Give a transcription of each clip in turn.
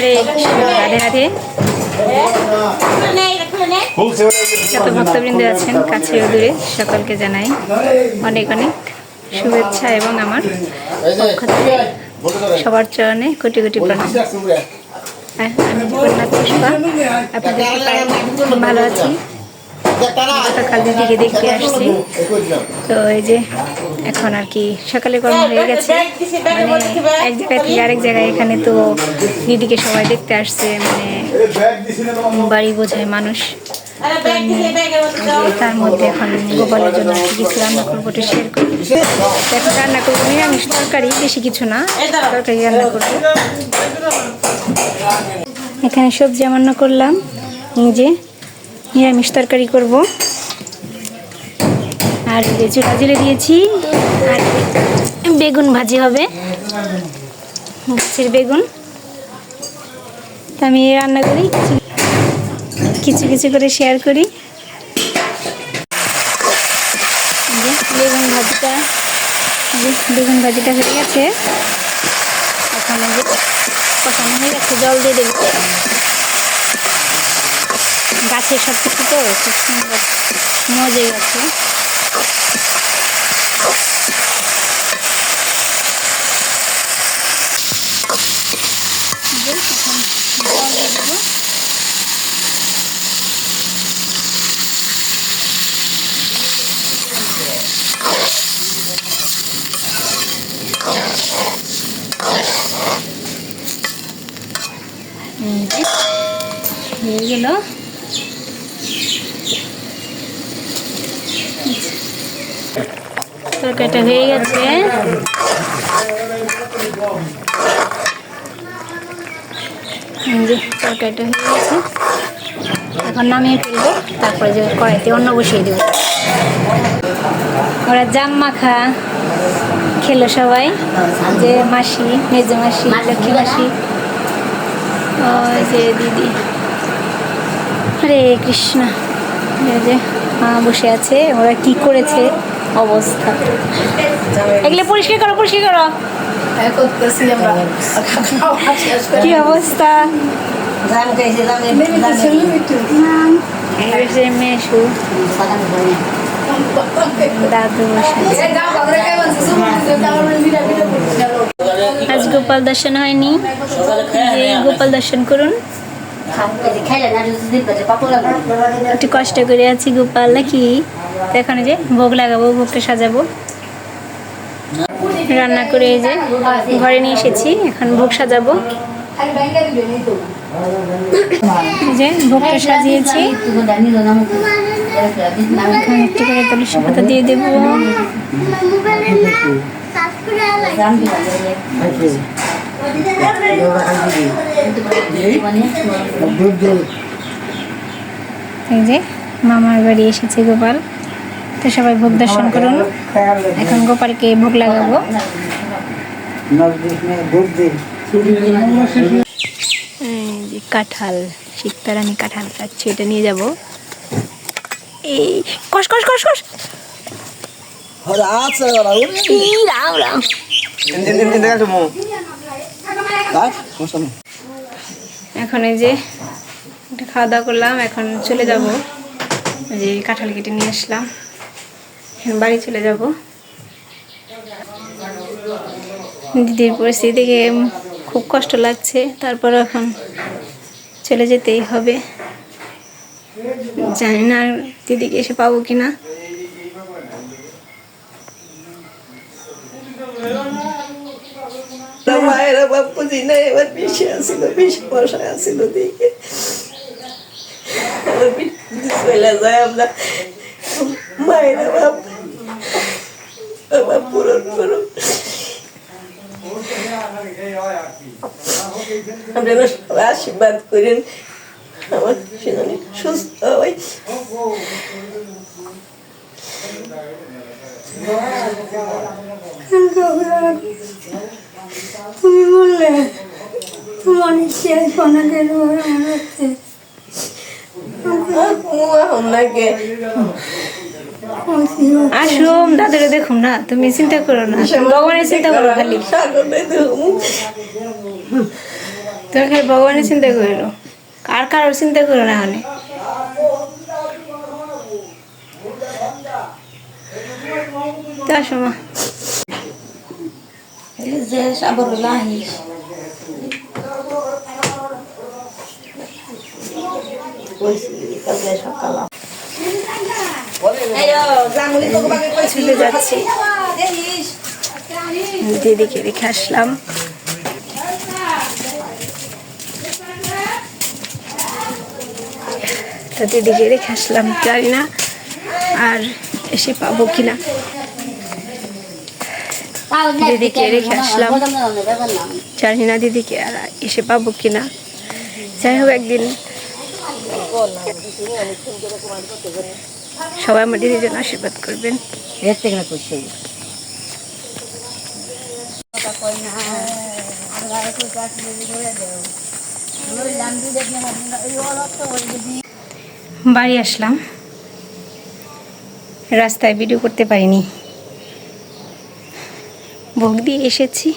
হরে কৃষ্ণ, রাধে রাধে। যত ভক্তবৃন্দ আছেন কাছে ও দূরে সকলকে জানাই অনেক অনেক শুভেচ্ছা এবং আমার পক্ষ থেকে সবার চরণে কোটি কোটি প্রণাম। আমি জগন্নাথ পুষ্পা, আপনাদেরকে খুব ভালো আছি। সকাল দিকে দেখতে আসছি, তো এই যে এখন আর কি সকালে কর্ম হয়ে গেছে, মানে এক জায়গায় থেকে আরেক জায়গায়। এখানে তো দিদিকে সবাই দেখতে আসছে, মানে বাড়ি বোঝায় মানুষ। তার মধ্যে এখন গোপালের জন্য আর কি কিছু রান্না করবো, ওটা শেয়ার করি। এখন রান্না করবো নিরামিষ তরকারি, বেশি কিছু না, তরকারি রান্না করবো। এখানে সবজি রান্না করলাম, নিজে নিরামিষ তরকারি করব। আর যে চুলা জ্বেলে দিয়েছি, আর বেগুন ভাজি হবে, গাছের বেগুন। তো আমি রান্না করি, কিছু কিছু করে শেয়ার করি। বেগুন ভাজিটা হয়ে গেছে, এখন কষানো হয়ে গেছে, জল দিয়ে দেবো। গাছের সব কিছু তো খুব সুন্দর মজে গেছে। হয়ে গেল, তরকারিটা হয়ে গেছে। তরকারিটা হয়ে গেছে, এখন নামিয়ে ফেলবো। তারপরে যে কড়াইতে অন্ন বসিয়ে দেবো। ওরা জাম মাখা খেলো সবাই, যে মাসি, মেজো মাসি, লক্ষ্মী মাসি, ওই যে দিদি। হরে কৃষ্ণ। যে মা বসে আছে, ওরা কি করেছে অবস্থা। এগুলো পরিষ্কার করো, পরিষ্কার করো, কি অবস্থা। মেশু দাদু বসে, আজ গোপাল দর্শন হয়নি, গোপাল দর্শন করুন। একটু কষ্ট করে আছি গোপাল নাকি। এখন যে ভোগ লাগাবো, ভোগটা সাজাবো। রান্না করে এই যে ঘরে নিয়ে এসেছি, এখন ভোগ সাজাবো। যে ভোগটা সাজিয়েছি, এখন একটু করে তুলসী পাতা দিয়ে দেবো। এই যে মামার বাড়ি এসেছে গোপাল, তো সবাই ভোগ দর্শন করুন। এখন গোপালকে ভোগ লাগাবো। কাঁঠাল, শীতকালে কাঁঠাল খাচ্ছি, এটা নিয়ে যাবো। এই কষ কষ কষ কষ, এখন এই যে খাওয়া দাওয়া করলাম, এখন চলে যাব। যে কাঁঠাল কেটে নিয়ে আসলাম, বাড়ি চলে যাব। দিদির পরিস্থিতি দেখে খুব কষ্ট লাগছে, তারপর এখন চলে যেতেই হবে। জানি না দিদিকে এসে পাবো কিনা। মায়েরা বাপু দিনে এবার বেশি আসছিল, বেশি বসায় আসছিল দিকে চলে যায়। আমরা মায়েরা বাপ পূরণ করুন, আপনারা সবাই আশীর্বাদ করেন আমার সুস্থ হয়। তুমি বললে তোমার শেষ অনেকের আসুম দাদুরে দেখুন না, তুমি চিন্তা করো না, ভগবানের চিন্তা করো খালি। তুমি খালি ভগবানের চিন্তা করো, কারোর চিন্তা করো না। মানে তার সময় যে সাবর লাহিস চলে যাচ্ছি, দিদিকে রেখে আসলাম। তো দিদিকে রেখে আসলাম, জানি না আর এসে পাবো কিনা। দিদিকে রেখে আসলাম, জানি না দিদিকে আর এসে পাবো কিনা। যাই হোক, একদিন সবাই আমার দিদির জন্য আশীর্বাদ করবেন। বাড়ি আসলাম, রাস্তায় ভিডিও করতে পারিনি, ভোগ দিয়ে এসেছি।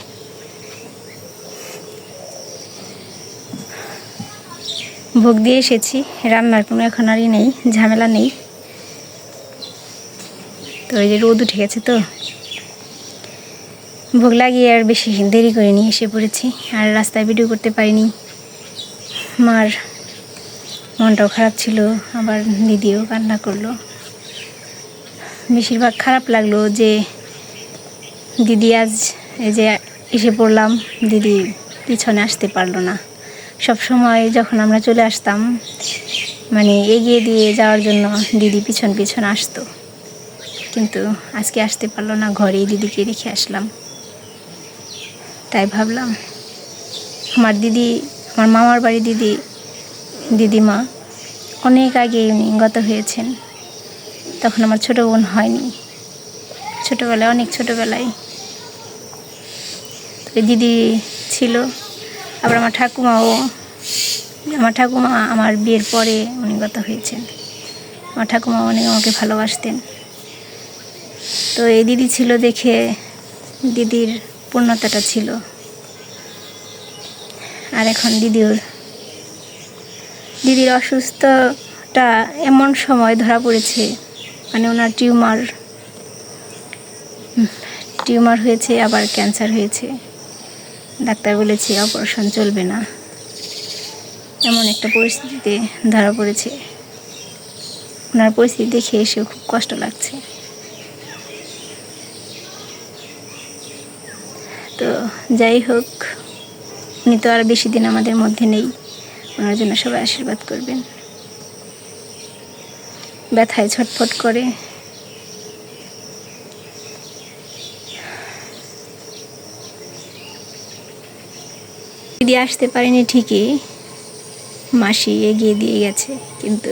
ভোগ দিয়ে এসেছি, রান্নার কোনো এখন আরই নেই, ঝামেলা নেই। তো এই যে রোদ উঠে গেছে, তো ভোগ লাগিয়ে আর বেশি দেরি করিনি, এসে পড়েছি। আর রাস্তায় ভিডিও করতে পারিনি, মার মনটাও খারাপ ছিল, আবার দিদিও কান্না করলো। বেশিরভাগ খারাপ লাগলো যে দিদি আজ এই যে এসে পড়লাম, দিদি পিছনে আসতে পারলো না। সব সময় যখন আমরা চলে আসতাম, মানে এগিয়ে দিয়ে যাওয়ার জন্য দিদি পিছন পিছন আসতো, কিন্তু আজকে আসতে পারলো না। ঘরেই দিদিকে রেখে আসলাম। তাই ভাবলাম আমার দিদি, আমার মামার বাড়ি দিদিমা অনেক আগে উনি গত হয়েছেন। তখন আমার ছোটো বোন হয়নি, ছোটোবেলায়, অনেক ছোটোবেলায়। তো দিদি ছিল। আবার আমার ঠাকুমা আমার বিয়ের পরে উনি গত হয়েছেন। আমার ঠাকুমা অনেক আমাকে ভালোবাসতেন। তো এই দিদি ছিল দেখে দিদির পূর্ণতাটা ছিল। আর এখন দিদির অসুস্থতা এমন সময় ধরা পড়েছে, মানে ওনার টিউমার হয়েছে, আবার ক্যান্সার হয়েছে। ডাক্তার বলেছে অপারেশন চলবে না, এমন একটা পরিস্থিতিতে ধরা পড়েছে। ওনার পরিস্থিতি দেখে এসেও খুব কষ্ট লাগছে। তো যাই হোক, উনি তো আর বেশি দিন আমাদের মধ্যে নেই। ওনার জন্য সবাই আশীর্বাদ করবেন। ব্যথায় ছটফট করে। দিদি আসতে পারেনি ঠিকই, মাসি এগিয়ে দিয়ে গেছে, কিন্তু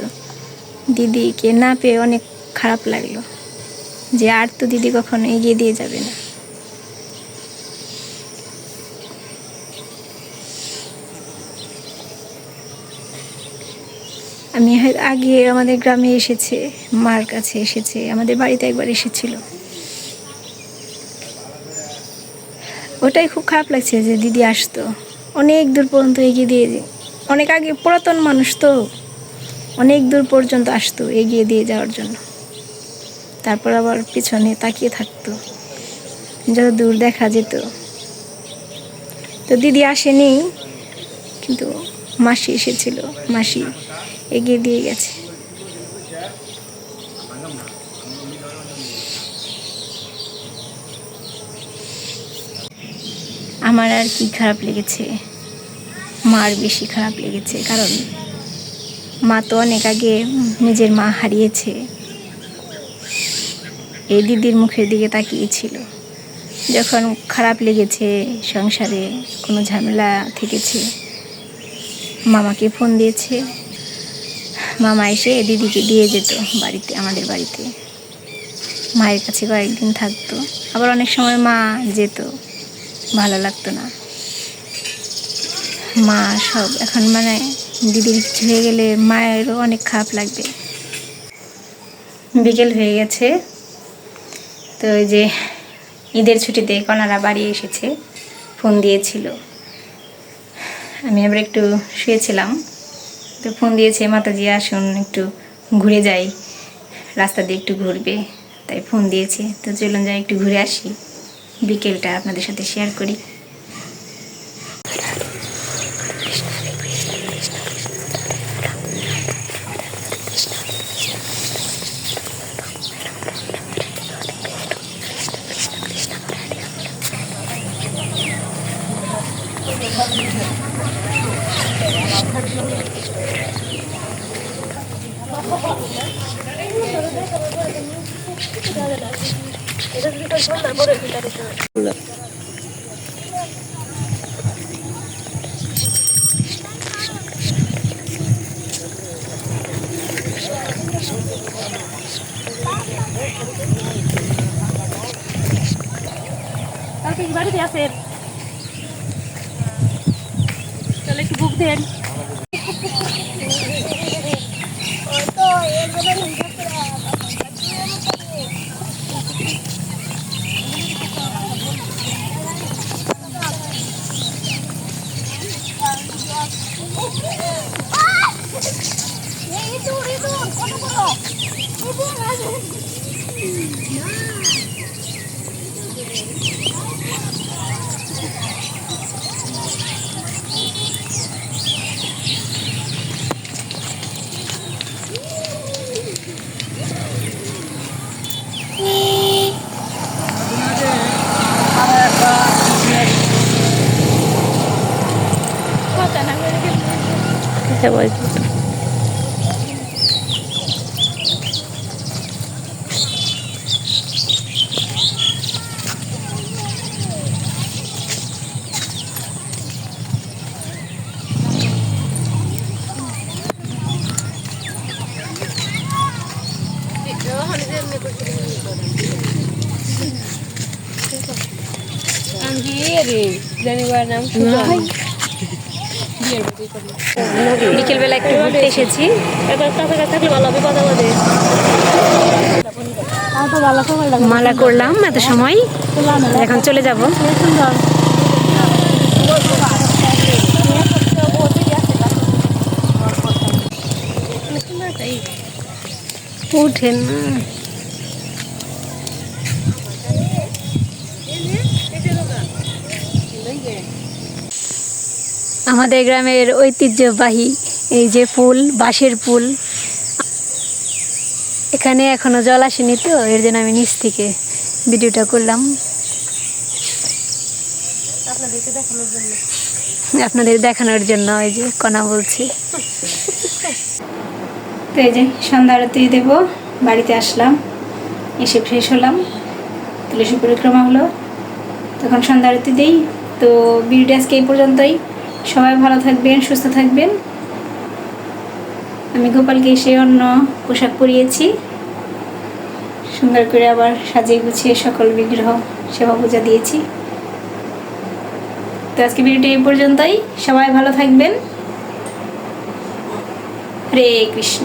দিদিকে না পেয়ে অনেক খারাপ লাগলো যে আর তো দিদি কখনো এগিয়ে দিয়ে যাবে না। আমি আগে আমাদের গ্রামে এসেছে, মার কাছে এসেছে, আমাদের বাড়িতে একবার এসেছিল। ওটাই খুব খারাপ লাগছে যে দিদি আসতো, অনেক দূর পর্যন্ত এগিয়ে দিয়ে, অনেক আগে, পুরাতন মানুষ তো, অনেক দূর পর্যন্ত আসতো এগিয়ে দিয়ে যাওয়ার জন্য। তারপর আবার পিছনে তাকিয়ে থাকতো যত দূর দেখা যেত। তো দিদি আসেনি, কিন্তু মাসি এসেছিল, মাসি এগিয়ে দিয়ে গেছে। আমার আর কি খারাপ লেগেছে, মার বেশি খারাপ লেগেছে, কারণ মা তো অনেক আগে নিজের মা হারিয়েছে। এই দিদির মুখের দিকে তাকিয়েছিল। যখন খারাপ লেগেছে, সংসারে কোনো ঝামেলা থেকেছে, মামাকে ফোন দিয়েছে, মামা এসে দিদিকে দিয়ে যেত বাড়িতে, আমাদের বাড়িতে মায়ের কাছে কয়েকদিন থাকতো। আবার অনেক সময় মা যেত, ভালো লাগতো না। মা সব এখন, মানে দিদির কিছু হয়ে গেলে মায়েরও অনেক খারাপ লাগবে। বিকেল হয়ে গেছে, তো ওই যে ঈদের ছুটিতে কনারা বাড়ি এসেছে, ফোন দিয়েছিল। আমি আবার একটু শুয়েছিলাম, তো ফোন দিয়েছে মাতাজি আসুন একটু ঘুরে যাই, রাস্তা দিয়ে একটু ঘুরবে, তাই ফোন দিয়েছে। তো চলুন যাই একটু ঘুরে আসি, বিকেলটা আপনাদের সাথে শেয়ার করি। কালকে কি বাড়িতে আছেন? তাহলে একটু বুক দেন। কথা বলছি। বিকেলবেলা একটু ঘুরতে এসেছি। এবার কাছাকাছি থাকলে ভালো হবে, কথা বলে। মালা করলাম এত সময়, এখন চলে যাব। উঠেন না। আমাদের গ্রামের ঐতিহ্যবাহী এই যে পুল, বাঁশের পুল, এখানে এখনো জল আসেনি, তো এর জন্য আমি নিচ থেকে ভিডিওটা করলাম আপনাদের দেখানোর জন্য। এই যে কণা বলছি। তো এই যে সন্ধ্যা আরতি দেব, বাড়িতে আসলাম, এসে ফ্রেশ হলাম, তুলসী পরিক্রমা হলো, তখন সন্ধ্যা আরতি দিই। তো ভিডিওটা আজকে এই পর্যন্তই। সবাই ভালো থাকবেন, সুস্থ থাকবেন। আমি গোপালকে এসে অন্য পোশাক পরিয়েছি, সুন্দর করে আবার সাজিয়ে গুছিয়ে সকল বিগ্রহ সেবা পূজা দিয়েছি। তো আজকে ভিডিওটি এই পর্যন্তই। সবাই ভালো থাকবেন। হরে কৃষ্ণ।